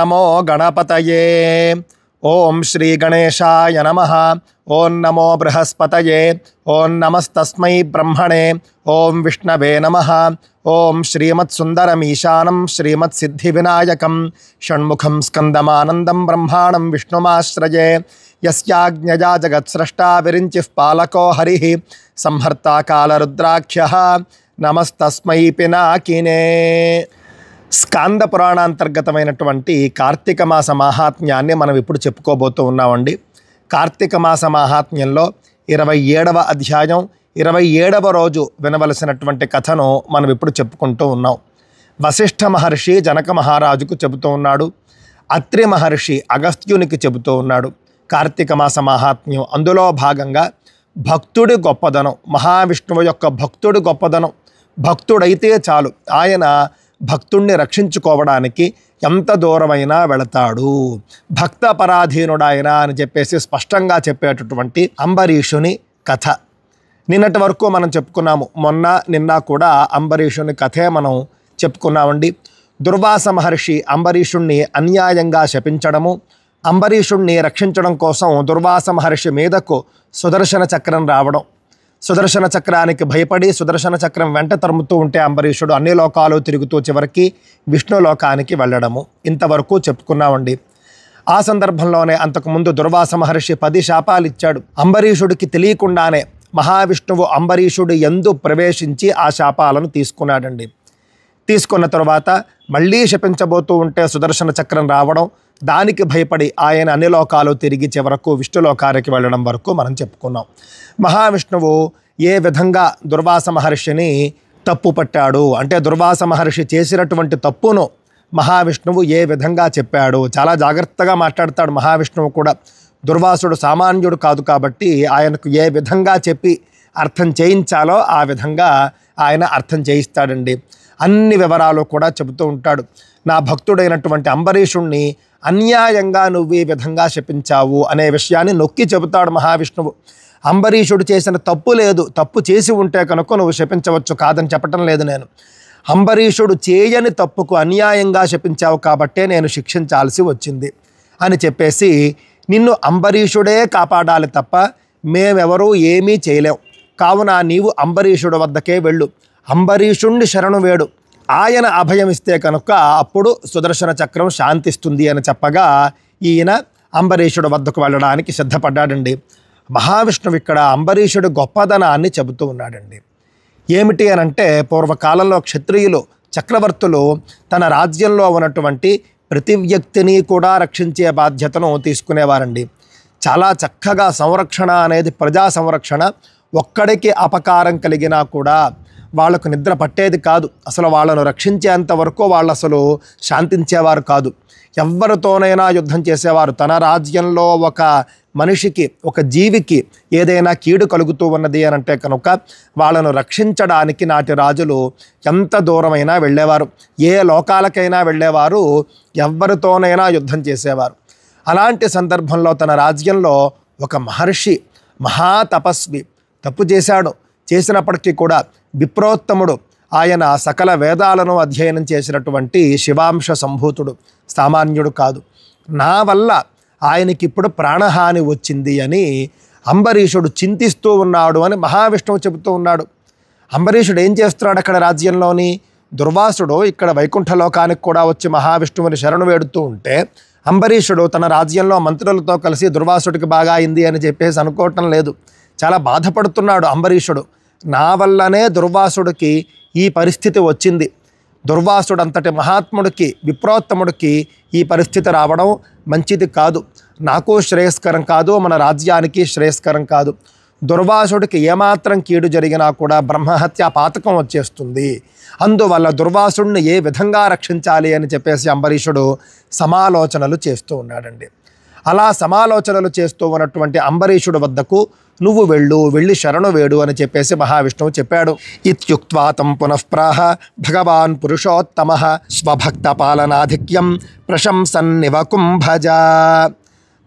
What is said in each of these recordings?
నమో గణపతయే. ఓం శ్రీ గణేశాయ నమః. ఓం నమో బృహస్పతయే. ఓం నమస్తస్మై బ్రహ్మణే. ఓం విష్ణవే నమః. ఓం శ్రీమత్సుందరమీశానం శ్రీమత్సిద్ధివినాయకం షణ్ముఖం స్కందమానందం బ్రహ్మాణం విష్ణుమాశ్రయే. యస్యాజ్ఞయా జగత్స్రష్టా విరించిః పాలకో హరిః సంహర్తా కాలరుద్రాఖ్యః నమస్తస్మై పినాకినే. స్కాంద పురాణాంతర్గతమైనటువంటి కార్తీక మాస మాహాత్మ్యాన్ని మనం ఇప్పుడు చెప్పుకోబోతూ ఉన్నామండి. కార్తీక మాస మాహాత్మ్యంలో 27వ అధ్యాయం 27వ రోజు వినవలసినటువంటి కథను మనం ఇప్పుడు చెప్పుకుంటూ ఉన్నాం. వశిష్ఠ మహర్షి జనక మహారాజుకు చెబుతూ ఉన్నాడు. అత్రి మహర్షి అగస్త్యునికి చెబుతూ ఉన్నాడు కార్తీక మాస మాహాత్మ్యం. అందులో భాగంగా భక్తుడి గొప్పదనం, మహావిష్ణువు యొక్క భక్తుడి గొప్పదనం. భక్తుడైతే చాలు, ఆయన భక్తుణ్ణి రక్షించుకోవడానికి ఎంత దూరమైనా వెళతాడు, భక్త పరాధీనుడాయన అని చెప్పేసి స్పష్టంగా చెప్పేటటువంటి అంబరీషుని కథ నిన్నటి వరకు మనం చెప్పుకున్నాము. మొన్న నిన్న కూడా అంబరీషుని కథే మనం చెప్పుకున్నామండి. దుర్వాస మహర్షి అంబరీషుణ్ణి అన్యాయంగా శపించడము, అంబరీషుణ్ణి రక్షించడం కోసం దుర్వాస మహర్షి మీదకు సుదర్శన చక్రం రావడం, సుదర్శన చక్రానికి భయపడి సుదర్శన చక్రం వెంట తరుముతూ ఉంటే అంబరీషుడు అన్ని లోకాలు తిరుగుతూ చివరికి విష్ణు లోకానికి వెళ్ళడము ఇంతవరకు చెప్పుకున్నామండి. ఆ సందర్భంలోనే అంతకుముందు దుర్వాస మహర్షి 10 శాపాలు ఇచ్చాడు. అంబరీషుడికి తెలియకుండానే మహావిష్ణువు అంబరీషుడు యందు ప్రవేశించి ఆ శాపాలను తీసుకున్నాడండి. తీసుకున్న తరువాత మళ్ళీ శపించబోతూ ఉంటే సుదర్శన చక్రం రావడం, దానికి భయపడి ఆయన అన్ని లోకాలు తిరిగి చివరకు విష్ణులోకానికి వెళ్ళడం వరకు మనం చెప్పుకున్నాం. మహావిష్ణువు ఏ విధంగా దుర్వాస మహర్షిని తప్పు పట్టాడు అంటే దుర్వాస మహర్షి చేసినటువంటి తప్పును మహావిష్ణువు ఏ విధంగా చెప్పాడు, చాలా జాగ్రత్తగా మాట్లాడతాడు మహావిష్ణువు కూడా. దుర్వాసుడు సామాన్యుడు కాదు కాబట్టి ఆయనకు ఏ విధంగా చెప్పి అర్థం చేయించాలో ఆ విధంగా ఆయన అర్థం చేయిస్తాడండి. అన్ని వివరాలు కూడా చెబుతూ ఉంటాడు. నా భక్తుడైనటువంటి అంబరీషుణ్ణి అన్యాయంగా నువ్వు ఈ విధంగా శపించావు అనే విషయాన్ని నొక్కి చెబుతాడు మహావిష్ణువు. అంబరీషుడు చేసిన తప్పు లేదు, తప్పు చేసి ఉంటే కనుక నువ్వు శపించవచ్చు, కాదని చెప్పటం లేదు నేను. అంబరీషుడు చేయని తప్పుకు అన్యాయంగా శపించావు కాబట్టే నేను శిక్షించాల్సి వచ్చింది అని చెప్పేసి నిన్ను అంబరీషుడే కాపాడాలి తప్ప మేమెవరూ ఏమీ చేయలేం. కావున నీవు అంబరీషుడు వద్దకే వెళ్ళు, అంబరీషుణ్ణి శరణు వేడు, ఆయన అభయం ఇస్తే కనుక అప్పుడు సుదర్శన చక్రం శాంతిస్తుంది అని చెప్పగా ఈయన అంబరీషుడు వద్దకు వెళ్ళడానికి సిద్ధపడ్డాడండి. మహావిష్ణువు ఇక్కడ అంబరీషుడు గొప్పదనాన్ని చెబుతూ ఉన్నాడండి. ఏమిటి అనంటే పూర్వకాలంలో క్షత్రియులు చక్రవర్తులు తన రాజ్యంలో ఉన్నటువంటి ప్రతి వ్యక్తిని కూడా రక్షించే బాధ్యతను తీసుకునేవారండి. చాలా చక్కగా సంరక్షణ అనేది ప్రజా సంరక్షణ. ఒక్కడికి అపకారం కలిగినా కూడా వాళ్ళకు నిద్ర పట్టేది కాదు. అసలు వాళ్ళను రక్షించేంత వరకు వాళ్ళు అసలు శాంతించేవారు కాదు. ఎవరితోనైనా యుద్ధం చేసేవారు. తన రాజ్యంలో ఒక మనిషికి, ఒక జీవికి ఏదైనా కీడు కలుగుతూ ఉన్నది అని అంటే కనుక వాళ్ళను రక్షించడానికి నాటి రాజులు ఎంత దూరమైనా వెళ్ళేవారు, ఏ లోకాలకైనా వెళ్ళేవారు, ఎవరితోనైనా యుద్ధం చేసేవారు. అలాంటి సందర్భంలో తన రాజ్యంలో ఒక మహర్షి మహాతపస్వి తప్పు చేశాడు. చేసినప్పటికీ కూడా విప్రోత్తముడు, ఆయన సకల వేదాలను అధ్యయనం చేసినటువంటి శివాంశ సంభూతుడు, సామాన్యుడు కాదు. నా వల్ల ఆయనకి ఇప్పుడు ప్రాణహాని వచ్చింది అని అంబరీషుడు చింతిస్తూ ఉన్నాడు అని మహావిష్ణువు చెబుతూ ఉన్నాడు. అంబరీషుడు ఏం చేస్తున్నాడు అక్కడ రాజ్యంలోని? దుర్వాసుడు ఇక్కడ వైకుంఠలోకానికి కూడా వచ్చి మహావిష్ణువుని శరణు వేడుతూ ఉంటే అంబరీషుడు తన రాజ్యంలో మంత్రులతో కలిసి దుర్వాసుడికి బాగా అయింది అని చెప్పేసి అనుకోవటం లేదు. చాలా బాధపడుతున్నాడు అంబరీషుడు. నా వల్లనే దుర్వాసుడికి ఈ పరిస్థితి వచ్చింది, దుర్వాసుడు అంతటి మహాత్ముడికి, విప్రోత్తముడికి ఈ పరిస్థితి రావడం మంచిది కాదు, నాకు శ్రేయస్కరం కాదు, మన రాజ్యానికి శ్రేయస్కరం కాదు. దుర్వాసుడికి ఏమాత్రం కీడు జరిగినా కూడా బ్రహ్మహత్య పాతకం వచ్చేస్తుంది. అందువల్ల దుర్వాసుడిని ఏ విధంగా రక్షించాలి అని చెప్పేసి అంబరీషుడు సమాలోచనలు చేస్తూ ఉన్నాడండి. అలా సమాలోచనలు చేస్తూ ఉన్నటువంటి అంబరీషుడు వద్దకు నువ్వు వెళ్ళి శరణు వేడు అని చెప్పేసి మహావిష్ణువు చెప్పాడు. ఇత్యుక్త్వా తం పునఃప్రాహ భగవాన్ పురుషోత్తమః స్వభక్త పాలనాధిక్యం ప్రశంసన్నివ కుంభజ.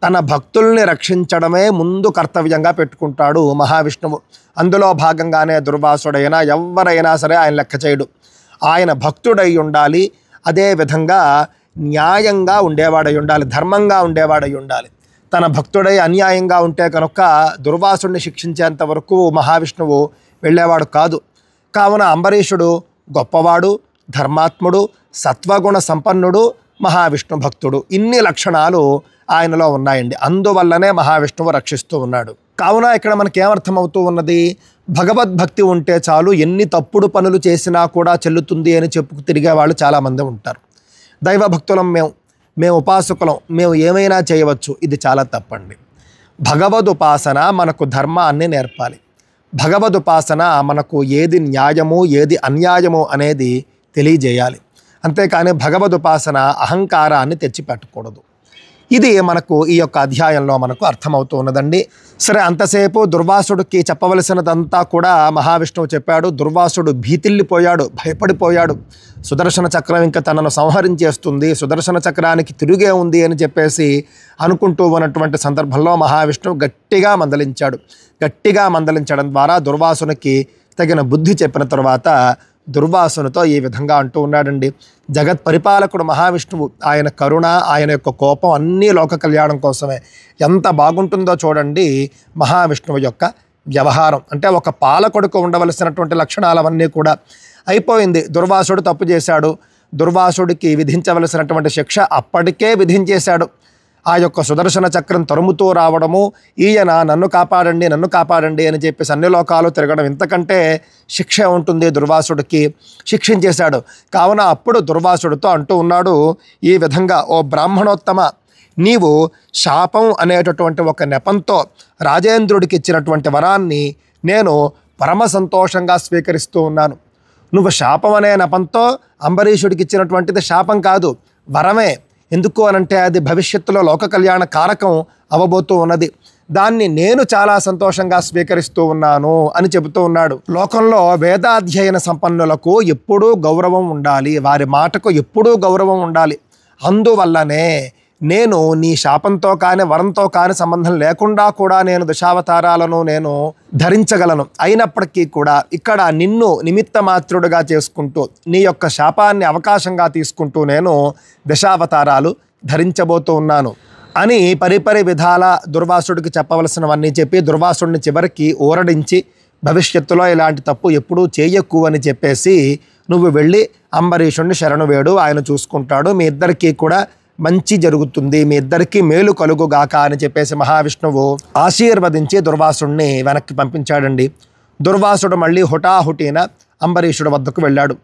తన భక్తుల్ని రక్షించడమే ముందు కర్తవ్యంగా పెట్టుకుంటాడు మహావిష్ణువు. అందులో భాగంగానే దుర్వాసుడైనా ఎవరైనా సరే ఆయన లెక్క చేయడు, ఆయన భక్తుడై ఉండాలి. అదేవిధంగా న్యాయంగా ఉండేవాడై ఉండాలి, ధర్మంగా ఉండేవాడై ఉండాలి. తన భక్తుడై అన్యాయంగా ఉంటే కనుక దుర్వాసుడిని శిక్షించేంత వరకు మహావిష్ణువు వెళ్ళేవాడు కాదు. కావున అంబరీషుడు గొప్పవాడు, ధర్మాత్ముడు, సత్వగుణ సంపన్నుడు, మహావిష్ణు భక్తుడు. ఇన్ని లక్షణాలు ఆయనలో ఉన్నాయండి. అందువల్లనే మహావిష్ణువు రక్షిస్తూ ఉన్నాడు. కావున ఇక్కడ మనకేమర్థమవుతూ ఉన్నది? భగవద్భక్తి ఉంటే చాలు, ఎన్ని తప్పుడు పనులు చేసినా కూడా చెల్లుతుంది అని చెప్పుకు తిరిగే వాళ్ళు చాలామంది ఉంటారు. దైవభక్తులం మేము ఉపాసకులం, మేము ఏమైనా చేయవచ్చు. ఇది చాలా తప్పండి. భగవదుపాసన మనకు ధర్మాన్ని నేర్పాలి. భగవదుపాసన మనకు ఏది న్యాయము ఏది అన్యాయము అనేది తెలియజేయాలి. అంతేకాని భగవదుపాసన అహంకారాన్ని తెచ్చిపెట్టకూడదు. ఇది మనకు ఈ యొక్క అధ్యాయంలో మనకు అర్థమవుతూ ఉన్నదండి. సరే, అంతసేపు దుర్వాసుడికి చెప్పవలసినదంతా కూడా మహావిష్ణువు చెప్పాడు. దుర్వాసుడు భీతిల్లిపోయాడు, భయపడిపోయాడు. సుదర్శన చక్రం ఇంకా తనను సంహరించేస్తుంది, సుదర్శన చక్రానికి తిరుగే ఉంది అని చెప్పేసి అనుకుంటూ ఉన్నటువంటి సందర్భంలో మహావిష్ణువు గట్టిగా మందలించాడు. గట్టిగా మందలించడం ద్వారా దుర్వాసునికి తగిన బుద్ధి చెప్పిన తర్వాత దుర్వాసునితో ఈ విధంగా అంటూ ఉన్నాడండి. జగత్ పరిపాలకుడు మహావిష్ణువు, ఆయన కరుణ, ఆయన యొక్క కోపం అన్నీ లోక కళ్యాణం కోసమే. ఎంత బాగుంటుందో చూడండి మహావిష్ణువు యొక్క వ్యవహారం. అంటే ఒక పాలకుడికి ఉండవలసినటువంటి లక్షణాలవన్నీ కూడా అయిపోయింది. దుర్వాసుడు తప్పు చేశాడు, దుర్వాసుడికి విధించవలసినటువంటి శిక్ష అప్పటికే విధించేశాడు. ఆ యొక్క సుదర్శన చక్రం తరుముతూ రావడము, ఈయన నన్ను కాపాడండి నన్ను కాపాడండి అని చెప్పేసి అన్ని లోకాలు తిరగడం, ఇంతకంటే శిక్ష ఉంటుంది దుర్వాసుడికి. శిక్షించేశాడు. కావున అప్పుడు దుర్వాసుడితో అంటూ ఉన్నాడు ఈ విధంగా, ఓ బ్రాహ్మణోత్తమ, నీవు శాపం అనేటటువంటి ఒక నెపంతో రాజేంద్రుడికి ఇచ్చినటువంటి వరాన్ని నేను పరమ సంతోషంగా స్వీకరిస్తూ ఉన్నాను. నువ్వు శాపం అనే నెపంతో అంబరీషుడికి ఇచ్చినటువంటిది శాపం కాదు, వరమే. ఎందుకు అనంటే అది భవిష్యత్తులో లోక కళ్యాణ కారకం అవ్వబోతూ ఉన్నది. దాన్ని నేను చాలా సంతోషంగా స్వీకరిస్తూ ఉన్నాను అని చెబుతూ ఉన్నాడు. లోకంలో వేదాధ్యయన సంపన్నులకు ఎప్పుడూ గౌరవం ఉండాలి, వారి మాటకు ఎప్పుడూ గౌరవం ఉండాలి. అందువల్లనే నేను నీ శాపంతో కానీ వరంతో కానీ సంబంధం లేకుండా కూడా నేను దశావతారాలను నేను ధరించగలను. అయినప్పటికీ కూడా ఇక్కడ నిన్ను నిమిత్త మాత్రుడుగా చేసుకుంటూ నీ యొక్క శాపాన్ని అవకాశంగా తీసుకుంటూ నేను దశావతారాలు ధరించబోతూ ఉన్నాను అని పరిపరి విధాల దుర్వాసుడికి చెప్పవలసినవన్నీ చెప్పి దుర్వాసుడిని చివరికి ఊరడించి భవిష్యత్తులో ఇలాంటి తప్పు ఎప్పుడూ చేయకు అని చెప్పేసి నువ్వు వెళ్ళి అంబరీషుడిని శరణు వేడు, ఆయన చూసుకుంటాడు, మీ ఇద్దరికీ కూడా మంచి జరుగుతుంది, మీ ఇద్దరికీ మేలు కలుగుగాక అని చెప్పేసి మహావిష్ణువు ఆశీర్వదించి దుర్వాసుడిని వెనక్కి పంపించాడండి. దుర్వాసుడు మళ్ళీ హుటాహుటీన అంబరీషుడు వద్దకు వెళ్ళాడు.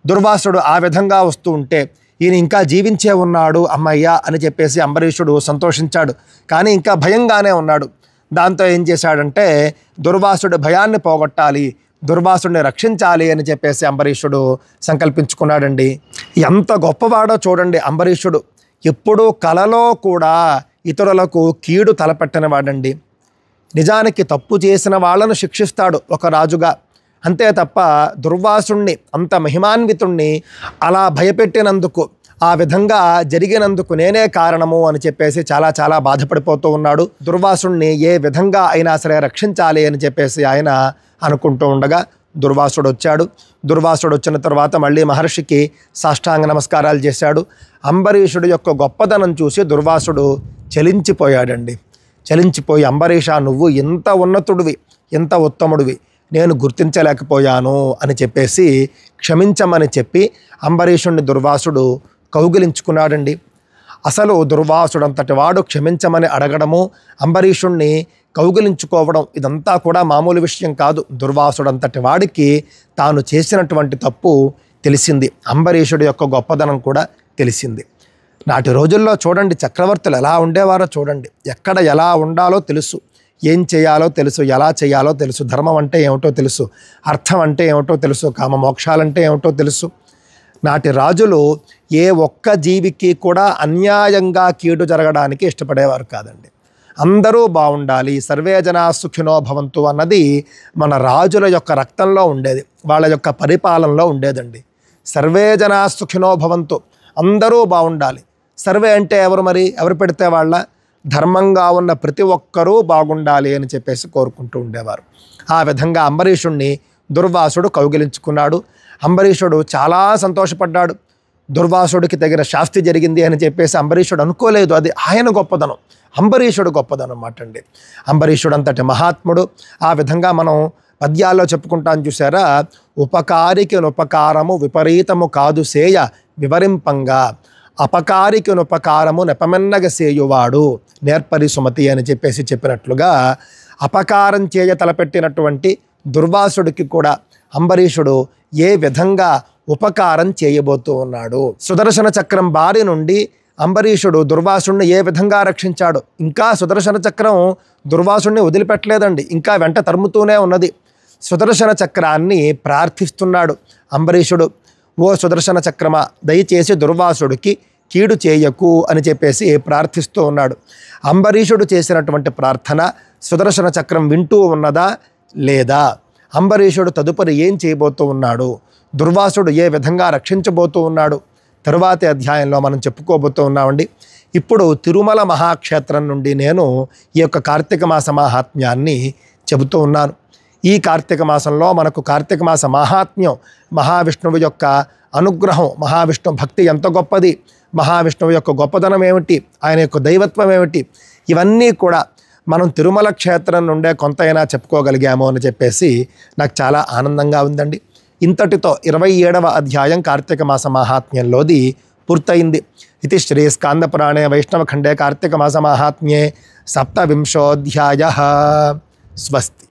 దుర్వాసుడు ఆ విధంగా వస్తూ ఉంటే ఈయన ఇంకా జీవించే ఉన్నాడు అమ్మయ్య అని చెప్పేసి అంబరీషుడు సంతోషించాడు. కానీ ఇంకా భయంగానే ఉన్నాడు. దాంతో ఏం చేశాడంటే దుర్వాసుడి భయాన్ని పోగొట్టాలి, దుర్వాసుడిని రక్షించాలి అని చెప్పేసి అంబరీషుడు సంకల్పించుకున్నాడండి. ఎంత గొప్పవాడో చూడండి అంబరీషుడు. ఎప్పుడూ కలలో కూడా ఇతరులకు కీడు తలపెట్టని వాడండి. నిజానికి తప్పు చేసిన వాళ్ళను శిక్షిస్తాడు ఒక రాజుగా, అంతే తప్ప దుర్వాసుణ్ణి అంత మహిమాన్వితుణ్ణి అలా భయపెట్టినందుకు, ఆ విధంగా జరిగినందుకు నేనే కారణము అని చెప్పేసి చాలా చాలా బాధపడిపోతూ ఉన్నాడు. దుర్వాసుణ్ణి ఏ విధంగా అయినా సరే రక్షించాలి అని చెప్పేసి ఆయన అనుకుంటూ ఉండగా దుర్వాసుడు వచ్చాడు. దుర్వాసుడు వచ్చిన తర్వాత మళ్ళీ మహర్షికి సాష్టాంగ నమస్కారాలు చేశాడు. అంబరీషుడి యొక్క గొప్పదనం చూసి దుర్వాసుడు చలించిపోయాడండి. చలించిపోయి, అంబరీష, నువ్వు ఎంత ఉన్నతుడివి, ఎంత ఉత్తముడివి, నేను గుర్తించలేకపోయాను అని చెప్పేసి క్షమించమని చెప్పి అంబరీషుడిని దుర్వాసుడు కౌగిలించుకున్నాడండి. అసలు దుర్వాసుడంతటి వాడు క్షమించమని అడగడము, అంబరీషుణ్ణి కౌగిలించుకోవడం ఇదంతా కూడా మామూలు విషయం కాదు. దుర్వాసుడంతటి వాడికి తాను చేసినటువంటి తప్పు తెలిసింది, అంబరీషుడి యొక్క గొప్పదనం కూడా తెలిసింది. నాటి రోజుల్లో చూడండి చక్రవర్తులు ఎలా ఉండేవారో చూడండి. ఎక్కడ ఎలా ఉండాలో తెలుసు, ఏం చేయాలో తెలుసు, ఎలా చేయాలో తెలుసు, ధర్మం అంటే ఏమిటో తెలుసు, అర్థం అంటే ఏమిటో తెలుసు, కామ మోక్షాలంటే ఏమిటో తెలుసు. నాటి రాజులు ఏ ఒక్క జీవికి కూడా అన్యాయంగా కీడు జరగడానికి ఇష్టపడేవారు కాదండి. అందరూ బాగుండాలి, సర్వే జనా సుఖినో భవంతు అన్నది మన రాజుల యొక్క రక్తంలో ఉండేది, వాళ్ళ యొక్క పరిపాలనలో ఉండేదండి. సర్వే జనా సుఖినో భవంతు, అందరూ బాగుండాలి. సర్వే అంటే ఎవరు మరి, ఎవరు పెడితే వాళ్ళ? ధర్మంగా ఉన్న ప్రతి ఒక్కరూ బాగుండాలి అని చెప్పేసి కోరుకుంటూ ఉండేవారు. ఆ విధంగా అంబరీషుణ్ణి దుర్వాసుడు కౌగిలించుకున్నాడు. అంబరీషుడు చాలా సంతోషపడ్డాడు. దుర్వాసుడికి తగిన శాస్తి జరిగింది అని చెప్పేసి అంబరీషుడు అనుకోలేదు. అది ఆయన గొప్పదనం, అంబరీషుడు గొప్పదనం అన్నమాట అండి. అంబరీషుడు అంతటి మహాత్ముడు. ఆ విధంగా మనం పద్యాల్లో చెప్పుకుంటాం చూసారా, ఉపకారికి ఉపకారము విపరీతము కాదు సేయ వివరింపంగా, అపకారికి ఉపకారము నెపమెన్నగ సేయువాడు నేర్పరి సుమతి అని చెప్పేసి చెప్పినట్లుగా, అపకారం చేయ తలపెట్టినటువంటి దుర్వాసుడికి కూడా అంబరీషుడు ఏ విధంగా ఉపకారం చేయబోతూ ఉన్నాడు. సుదర్శన చక్రం బారి నుండి అంబరీషుడు దుర్వాసుడిని ఏ విధంగా రక్షించాడు. ఇంకా సుదర్శన చక్రం దుర్వాసుడిని వదిలిపెట్టలేదండి, ఇంకా వెంట తరుముతూనే ఉన్నది. సుదర్శన చక్రాన్ని ప్రార్థిస్తున్నాడు అంబరీషుడు. ఓ సుదర్శన చక్రమ, దయచేసి దుర్వాసుడికి కీడు చేయకు అని చెప్పేసి ప్రార్థిస్తూ ఉన్నాడు. అంబరీషుడు చేసినటువంటి ప్రార్థన సుదర్శన చక్రం వింటూ ఉన్నదా లేదా? అంబరీషుడు తదుపరి ఏం చేయబోతూ ఉన్నాడు? దుర్వాసుడు ఏ విధంగా రక్షించబోతూ ఉన్నాడు? తరువాతి అధ్యాయంలో మనం చెప్పుకోబోతూ ఉన్నామండి. ఇప్పుడు తిరుమల మహాక్షేత్రం నుండి నేను ఈ యొక్క కార్తీక మాస మహాత్మ్యాన్ని చెబుతూ ఉన్నాను. ఈ కార్తీక మాసంలో మనకు కార్తీక మాస మహాత్మ్యం, మహావిష్ణువు యొక్క అనుగ్రహం, మహావిష్ణు భక్తి ఎంత గొప్పది, మహావిష్ణువు యొక్క గొప్పదనం ఏమిటి, ఆయన యొక్క దైవత్వం ఏమిటి, ఇవన్నీ కూడా మనం తిరుమల క్షేత్రం నుండే కొంతైనా చెప్పుకోగలిగాము అని చెప్పేసి నాకు చాలా ఆనందంగా ఉందండి. ఇంతటితో 27వ అధ్యాయం కార్తీక మాస మహాత్మ్యంలోది పూర్తయింది. ఇది శ్రీ స్కాంద పురాణే వైష్ణవ ఖండే కార్తీక మాస మహాత్మ్యే 27వ అధ్యాయః. స్వస్తి.